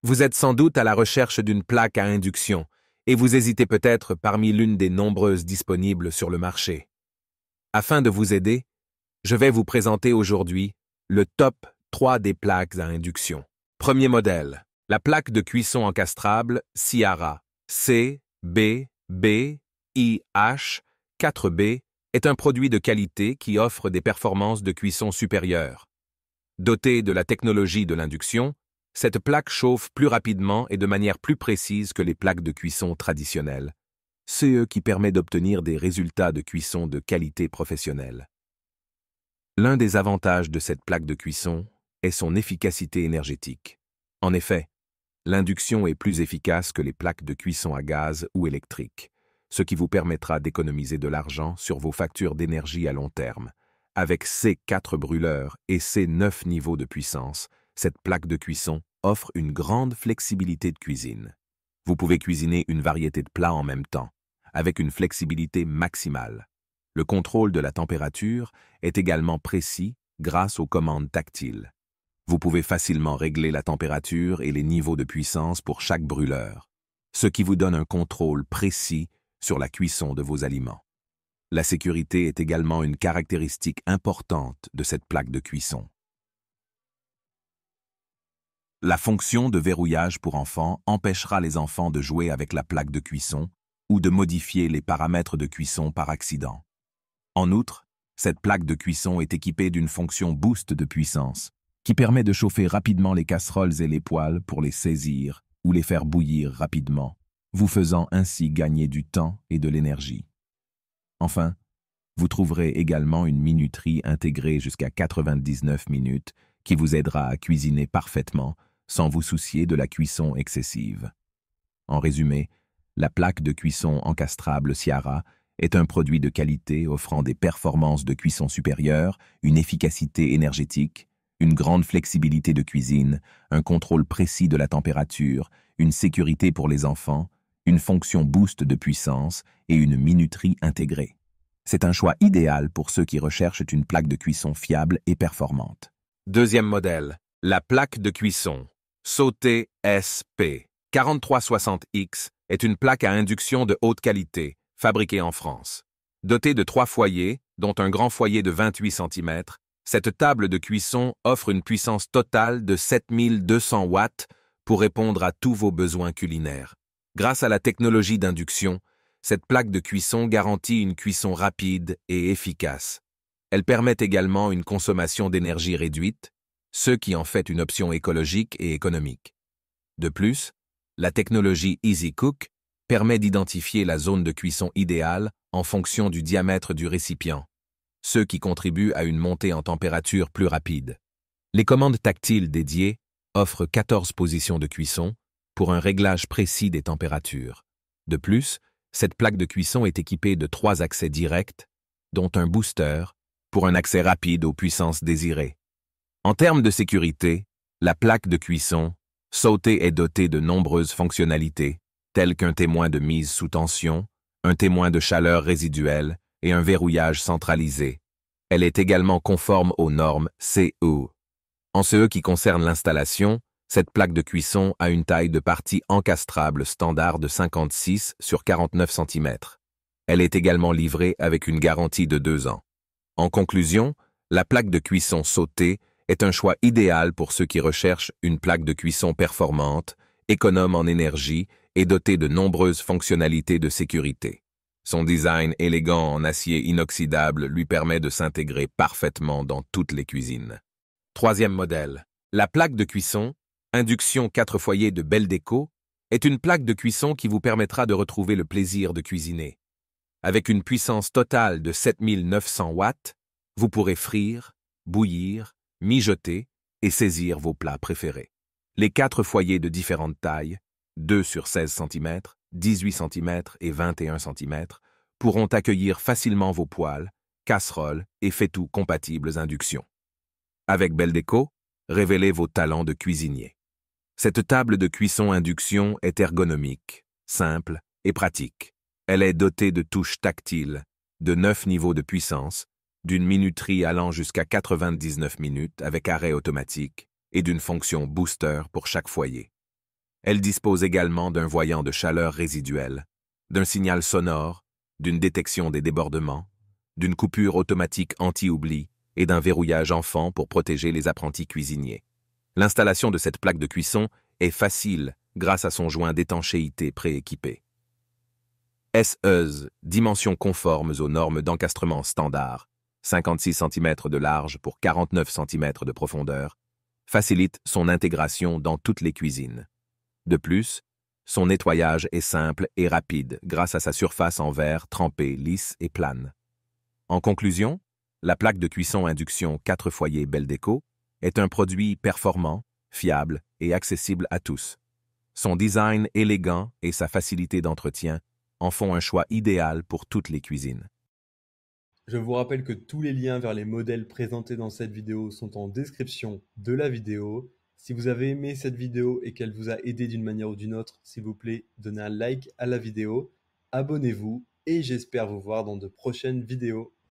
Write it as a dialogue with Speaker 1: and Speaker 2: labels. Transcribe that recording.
Speaker 1: Vous êtes sans doute à la recherche d'une plaque à induction et vous hésitez peut-être parmi l'une des nombreuses disponibles sur le marché. Afin de vous aider, je vais vous présenter aujourd'hui le top 3 des plaques à induction. Premier modèle, la plaque de cuisson encastrable Ciara CBBIH4B est un produit de qualité qui offre des performances de cuisson supérieures. Dotée de la technologie de l'induction, cette plaque chauffe plus rapidement et de manière plus précise que les plaques de cuisson traditionnelles, ce qui permet d'obtenir des résultats de cuisson de qualité professionnelle. L'un des avantages de cette plaque de cuisson est son efficacité énergétique. En effet, l'induction est plus efficace que les plaques de cuisson à gaz ou électrique, ce qui vous permettra d'économiser de l'argent sur vos factures d'énergie à long terme. Avec ses 4 brûleurs et ses 9 niveaux de puissance, cette plaque de cuisson offre une grande flexibilité de cuisine. Vous pouvez cuisiner une variété de plats en même temps, avec une flexibilité maximale. Le contrôle de la température est également précis grâce aux commandes tactiles. Vous pouvez facilement régler la température et les niveaux de puissance pour chaque brûleur, ce qui vous donne un contrôle précis sur la cuisson de vos aliments. La sécurité est également une caractéristique importante de cette plaque de cuisson. La fonction de verrouillage pour enfants empêchera les enfants de jouer avec la plaque de cuisson ou de modifier les paramètres de cuisson par accident. En outre, cette plaque de cuisson est équipée d'une fonction boost de puissance qui permet de chauffer rapidement les casseroles et les poêles pour les saisir ou les faire bouillir rapidement, vous faisant ainsi gagner du temps et de l'énergie. Enfin, vous trouverez également une minuterie intégrée jusqu'à 99 minutes qui vous aidera à cuisiner parfaitement sans vous soucier de la cuisson excessive. En résumé, la plaque de cuisson encastrable Ciara est un produit de qualité offrant des performances de cuisson supérieures, une efficacité énergétique, une grande flexibilité de cuisine, un contrôle précis de la température, une sécurité pour les enfants, une fonction boost de puissance et une minuterie intégrée. C'est un choix idéal pour ceux qui recherchent une plaque de cuisson fiable et performante. Deuxième modèle, la plaque de cuisson Sauté SP 4360X est une plaque à induction de haute qualité, fabriquée en France. Dotée de 3 foyers, dont un grand foyer de 28 cm, cette table de cuisson offre une puissance totale de 7200 watts pour répondre à tous vos besoins culinaires. Grâce à la technologie d'induction, cette plaque de cuisson garantit une cuisson rapide et efficace. Elle permet également une consommation d'énergie réduite, ce qui en fait une option écologique et économique. De plus, la technologie EasyCook permet d'identifier la zone de cuisson idéale en fonction du diamètre du récipient, ce qui contribue à une montée en température plus rapide. Les commandes tactiles dédiées offrent 14 positions de cuisson pour un réglage précis des températures. De plus, cette plaque de cuisson est équipée de 3 accès directs, dont un booster, pour un accès rapide aux puissances désirées. En termes de sécurité, la plaque de cuisson Sauté est dotée de nombreuses fonctionnalités, telles qu'un témoin de mise sous tension, un témoin de chaleur résiduelle et un verrouillage centralisé. Elle est également conforme aux normes CE. En ce qui concerne l'installation, cette plaque de cuisson a une taille de partie encastrable standard de 56 sur 49 cm. Elle est également livrée avec une garantie de 2 ans. En conclusion, la plaque de cuisson Sauté est un choix idéal pour ceux qui recherchent une plaque de cuisson performante, économe en énergie et dotée de nombreuses fonctionnalités de sécurité. Son design élégant en acier inoxydable lui permet de s'intégrer parfaitement dans toutes les cuisines. Troisième modèle, la plaque de cuisson Induction 4 foyers de Beldeco est une plaque de cuisson qui vous permettra de retrouver le plaisir de cuisiner. Avec une puissance totale de 7900 watts, vous pourrez frire, bouillir, mijoter et saisir vos plats préférés. Les 4 foyers de différentes tailles, 2 sur 16 cm, 18 cm et 21 cm, pourront accueillir facilement vos poêles, casseroles et faitout compatibles induction. Avec Beldeco, révélez vos talents de cuisinier. Cette table de cuisson induction est ergonomique, simple et pratique. Elle est dotée de touches tactiles, de 9 niveaux de puissance, d'une minuterie allant jusqu'à 99 minutes avec arrêt automatique et d'une fonction booster pour chaque foyer. Elle dispose également d'un voyant de chaleur résiduelle, d'un signal sonore, d'une détection des débordements, d'une coupure automatique anti-oubli et d'un verrouillage enfant pour protéger les apprentis cuisiniers. L'installation de cette plaque de cuisson est facile grâce à son joint d'étanchéité prééquipé. SES, dimensions conformes aux normes d'encastrement standard, 56 cm de large pour 49 cm de profondeur, facilite son intégration dans toutes les cuisines. De plus, son nettoyage est simple et rapide grâce à sa surface en verre trempée, lisse et plane. En conclusion, la plaque de cuisson induction 4 foyers Beldeco est un produit performant, fiable et accessible à tous. Son design élégant et sa facilité d'entretien en font un choix idéal pour toutes les cuisines.
Speaker 2: Je vous rappelle que tous les liens vers les modèles présentés dans cette vidéo sont en description de la vidéo. Si vous avez aimé cette vidéo et qu'elle vous a aidé d'une manière ou d'une autre, s'il vous plaît, donnez un like à la vidéo, abonnez-vous et j'espère vous voir dans de prochaines vidéos.